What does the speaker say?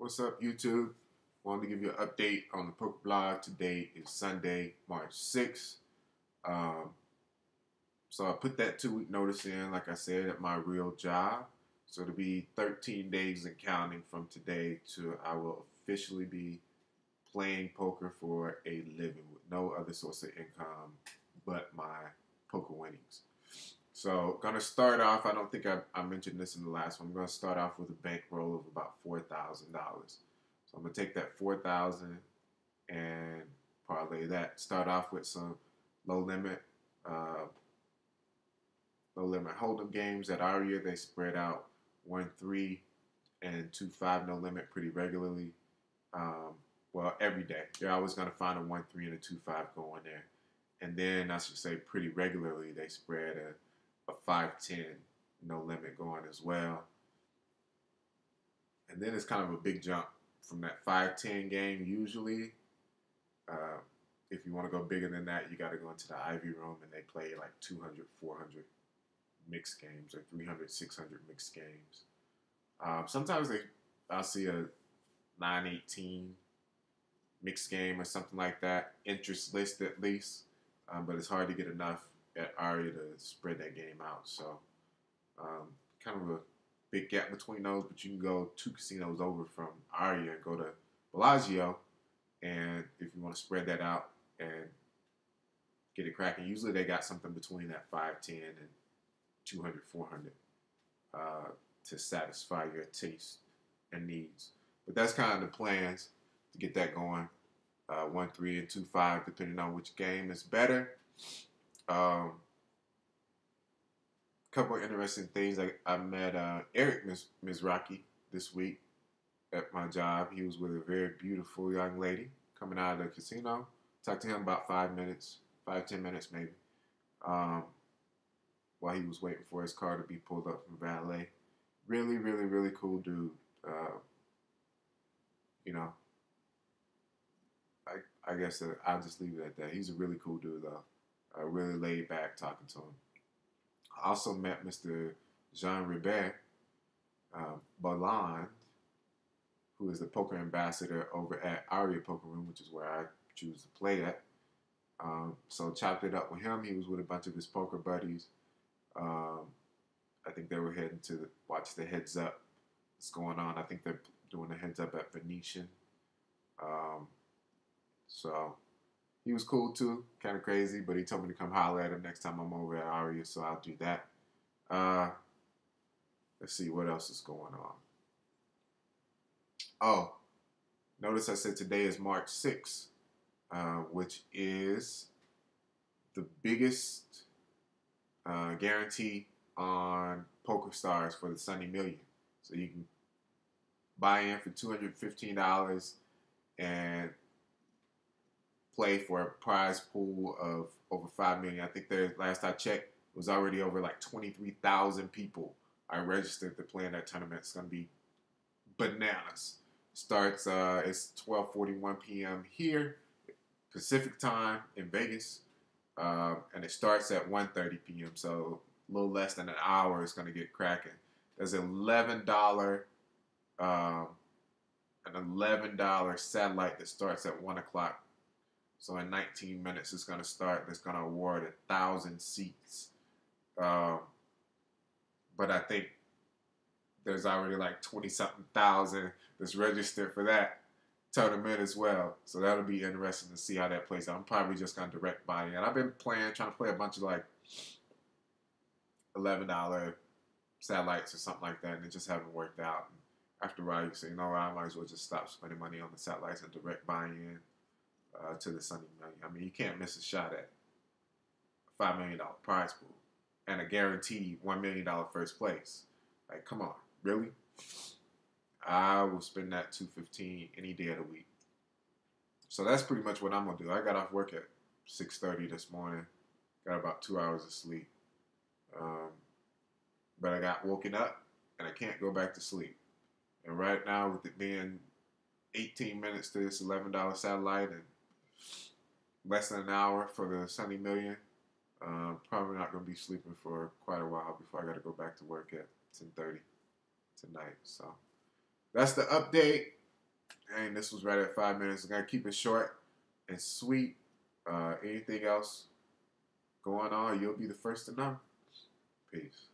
What's up, YouTube? Wanted to give you an update on the poker blog. Today is Sunday, March 6th. Um, so I put that 2-week notice in, like I said, at my real job. So it'll be 13 days and counting from today to I will officially be playing poker for a living with no other source of income but my poker winnings. So gonna start off, I don't think I mentioned this in the last one. I'm gonna start off with a bankroll of about $4,000. So I'm gonna take that 4,000 and parlay that. Start off with some low limit, uh, low limit hold'em games at Aria. They spread out 1-3 and 2-5 no limit pretty regularly. Well, every day. You're always gonna find a 1-3 and a 2-5 going there. And then I should say pretty regularly they spread a 5-10 no limit going as well. And then it's kind of a big jump from that 5-10 game usually. If you want to go bigger than that, you got to go into the Ivy room and they play like 200, 400 mixed games or 300, 600 mixed games. Sometimes I'll see a 9-18 mixed game or something like that, interest list at least. But it's hard to get enough at Aria to spread that game out. So kind of a big gap between those, but you can go 2 casinos over from Aria and go to Bellagio. And if you want to spread that out and get it cracking, usually they got something between that 5-10 and 200, 400 to satisfy your taste and needs. But that's kind of the plans to get that going. 1-3 and 2-5, depending on which game is better. Couple of interesting things. I met Eric Mizraki this week at my job. He was with a very beautiful young lady coming out of the casino. Talked to him about 5 minutes, 5-10 minutes maybe, while he was waiting for his car to be pulled up from valet. Really, really, really cool dude. You know, I guess I'll just leave it at that. He's a really cool dude, though. Really laid back talking to him. I also met Mr. Jean-Robert Bolland, who is the poker ambassador over at Aria Poker Room, which is where I choose to play at. So chopped it up with him. He was with a bunch of his poker buddies. I think they were heading to watch the Heads Up that's going on. I think they're doing the Heads Up at Venetian. So he was cool too, kind of crazy, but he told me to come holler at him next time I'm over at Aria, so I'll do that. Let's see what else is going on. Oh, notice I said today is March 6th, which is the biggest guarantee on PokerStars for the Sunny Million. So you can buy in for $215 and play for a prize pool of over $5 million. I think last I checked, it was already over like 23,000 people are registered to play in that tournament. It's going to be bananas. Starts it's 12:41 p.m. here, Pacific time in Vegas, and it starts at 1:30 p.m. So a little less than an hour is going to get cracking. There's an $11 satellite that starts at 1 o'clock. So in 19 minutes, it's going to start. It's going to award 1,000 seats. But I think there's already like 20-something thousand that's registered for that tournament as well. So that'll be interesting to see how that plays out. I'm probably just going to direct buy in. I've been trying to play a bunch of like $11 satellites or something like that, and it just haven't worked out. And after a while, you say, you know, I might as well just stop spending money on the satellites and direct buy in to the Sunny Million. I mean, you can't miss a shot at a $5 million prize pool and a guaranteed $1 million first place. Like, come on, really? I will spend that $215 any day of the week. So that's pretty much what I'm gonna do. I got off work at 6:30 this morning. Got about 2 hours of sleep, but I got woken up and I can't go back to sleep. And right now, with it being 18 minutes to this $11 satellite and less than an hour for the Sunny Million, probably not going to be sleeping for quite a while before I got to go back to work at 10:30 tonight. So that's the update. And this was right at 5 minutes. I'm going to keep it short and sweet. Anything else going on, you'll be the first to know. Peace.